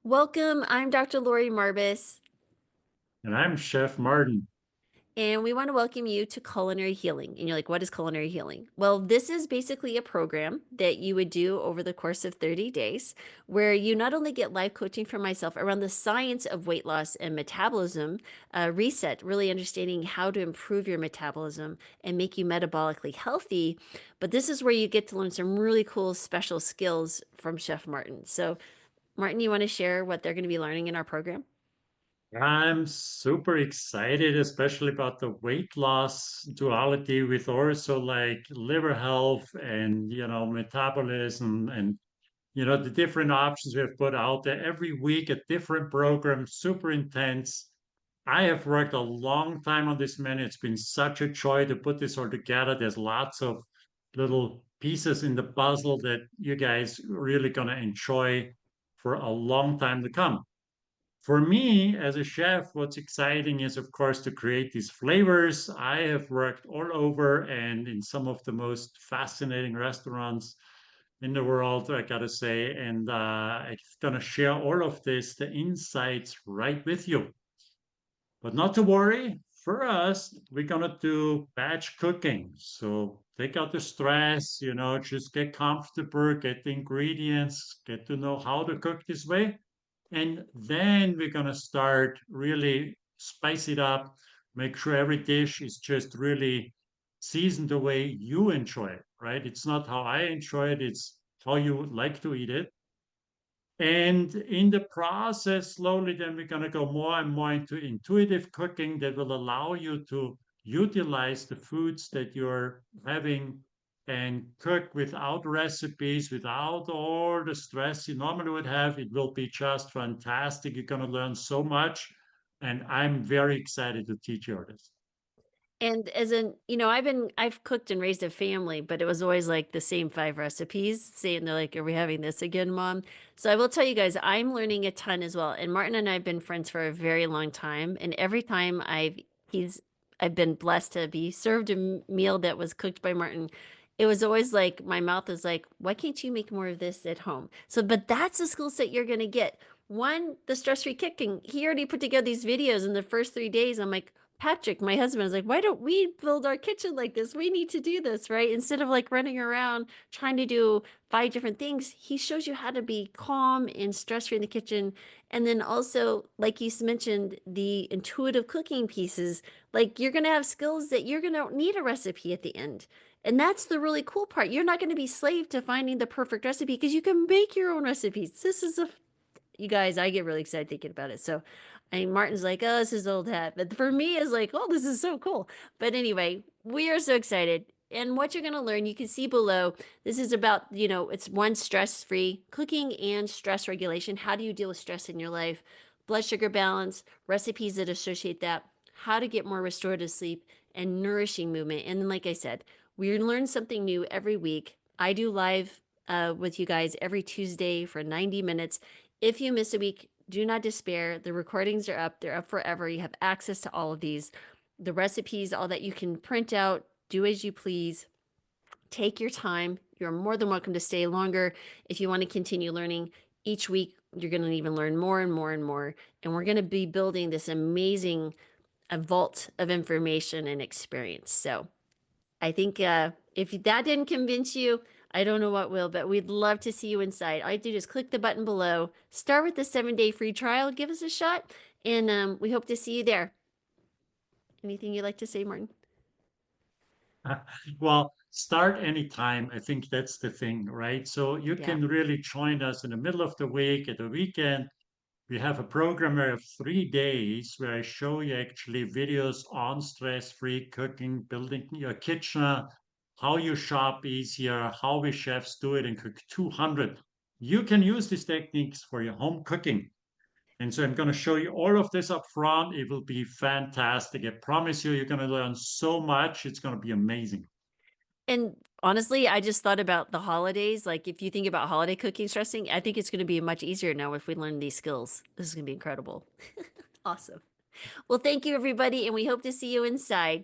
Welcome. I'm Dr. Laurie Marbas, And I'm Chef Martin. and we want to welcome you to Culinary Healing. And you're like, what is culinary healing? Well, this is basically a program that you would do over the course of 30 days, where you not only get live coaching from myself around the science of weight loss and metabolism reset, really understanding how to improve your metabolism and make you metabolically healthy, but this is where you get to learn some really cool special skills from Chef Martin. So, Martin, you want to share what they're going to be learning in our program? I'm super excited, especially about the weight loss duality with also like liver health and, metabolism and, the different options we have put out there. Every week, a different program, super intense. I have worked a long time on this menu. It's been such a joy to put this all together. There's lots of little pieces in the puzzle that you guys really gonna enjoy for a long time to come. For me, as a chef, what's exciting is, of course, to create these flavors. I have worked all over and in some of the most fascinating restaurants in the world, I gotta say, and I'm gonna share all of this, the insights, right with you. But not to worry, for us, we're gonna do batch cooking. So take out the stress, just get comfortable, get the ingredients, get to know how to cook this way. And then we're gonna start really spice it up, make sure every dish is just really seasoned the way you enjoy it, right? It's not how I enjoy it, it's how you would like to eat it. And in the process, slowly, then we're going to go more and more into intuitive cooking that will allow you to utilize the foods that you're having and cook without recipes, without all the stress you normally would have. It will be just fantastic. You're going to learn so much. And I'm very excited to teach you this. And as in, I've cooked and raised a family, but it was always like the same 5 recipes. Saying they're like, "Are we having this again, Mom?" So I will tell you guys, I'm learning a ton as well. And Martin and I have been friends for a very long time. And every time I've been blessed to be served a meal that was cooked by Martin. It was always like my mouth is like, why can't you make more of this at home? So, but that's the skill set you're gonna get. One, the stress-free cooking. He already put together these videos in the first 3 days. I'm like, Patrick, my husband, is like, why don't we build our kitchen like this? We need to do this, right? Instead of like running around trying to do 5 different things, he shows you how to be calm and stress-free in the kitchen. And then also, like you mentioned, the intuitive cooking pieces, like you're going to have skills that you're going to need a recipe at the end. And that's the really cool part. You're not going to be slave to finding the perfect recipe because you can make your own recipes. This is a You guys, I get really excited thinking about it. So, I mean, Martin's like, oh, this is old hat. But for me, it's like, oh, this is so cool. But anyway, we are so excited. And what you're going to learn, you can see below, this is about, it's one stress-free cooking and stress regulation. How do you deal with stress in your life? Blood sugar balance, recipes that associate that, how to get more restorative sleep, and nourishing movement. And then, like I said, we learn something new every week. I do live with you guys every Tuesday for 90 minutes. If you miss a week, do not despair. The recordings are up. They're up forever. You have access to all of these. The recipes, all that you can print out, do as you please. Take your time. You're more than welcome to stay longer if you want to continue learning. Each week, you're going to even learn more and more and more. And we're going to be building this amazing vault of information and experience. So I think if that didn't convince you, I don't know what will, but we'd love to see you inside. All you do is click the button below, start with the 7-day free trial, give us a shot, and we hope to see you there. Anything you'd like to say, Martin? Well, start anytime. I think that's the thing, right? So you Yeah. can really join us in the middle of the week, at the weekend. We have a program of 3 days where I show you actually videos on stress-free cooking, building your kitchen, how you shop easier, how we chefs do it and cook 200. You can use these techniques for your home cooking. And so I'm going to show you all of this up front. It will be fantastic. I promise you, you're going to learn so much. It's going to be amazing. And honestly, I just thought about the holidays. Like, if you think about holiday cooking stressing, I think it's going to be much easier now if we learn these skills. This is going to be incredible. Awesome. Well, thank you, everybody, and we hope to see you inside.